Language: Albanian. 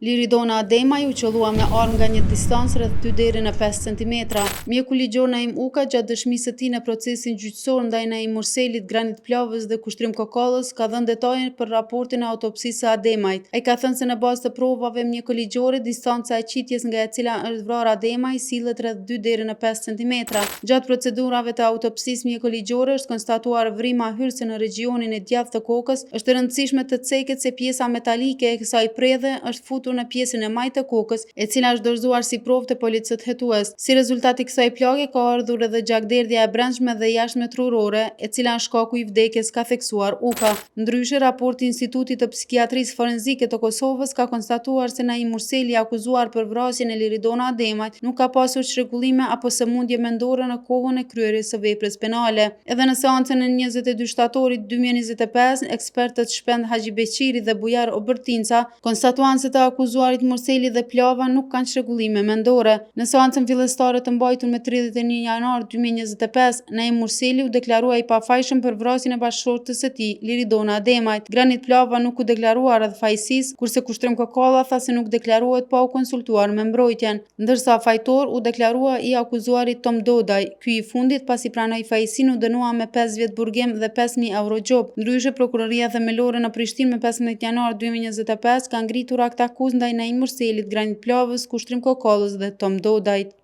Liridona Ademaj u qëllua me armë nga një distancë rreth 2 deri në 5 cm. Mjeku ligjor Naim Uka, gjatë dëshmisë së tij në procesin gjyqësor ndaj Naim Murselit, Granit Plavës dhe Kushtrim Kokallës, ka dhënë detaje për raportin e autopsisë së Ademajt. Ai ka thënë se në bazë të provave mjekëligjore, distanca e qitjes nga e cila është vrarë Ademaj sillet rreth 2 deri në 5 cm. Gjatë procedurave të autopsisë mjekëligjore është konstatuar vrima hyrëse në regionin e djathtë të kokës. Është e rëndësishme të ceket se pjesa metalike e kësaj predhe është futur në pjesën e majtë të kokës, e cila është dorëzuar si provë te policët hetues. Si rezultat i kësaj plagë ka ardhur edhe gjakderdhja e brendshme dhe jashtme trurore, e cila është shkaku i vdekjes, ka theksuar Uka. Ndryshe, raporti i Institutit të Psikiatrisë Forenzike të Kosovës ka konstatuar se Naim Murseli, akuzuar për vrasjen e Liridona Ademajt, nuk ka pasur çrregullime apo sëmundje mendore në kohën e kryerjes së veprës penale. Edhe në seancën e 22 shtatorit 2025, ekspertët Shpend Haxhibeqiri dhe Bujar Obertinca konstatuan se të akuzuarit Murseli dhe Plava nuk kanë çrregullime mendore. Në seancën fillestare të mbajtur me 31 janar 2025, Naim Murseli u deklarua i pafajshëm për vrasjen e bashkëshortes së tij, Liridona Ademajt. Granit Plava nuk u deklarua rreth fajësisë, kurse Kushtrim Kokalla tha se nuk deklarohet pa u konsultuar me mbrojtjen, ndërsa fajtor u deklarua i akuzuarit Tom Dodaj. Ky i fundit, pasi pranoi fajësinë, u dënua me 5 vjet burgim dhe 5.000 euro gjop. Ndryshe, prokuroria themelore në Prishtinë me 15 janar 2025 ka ngritur akt akuzë ndaj Naim Murselit, Granit Plavës, Kushtrim Kokallës dhe Tom Dodajt.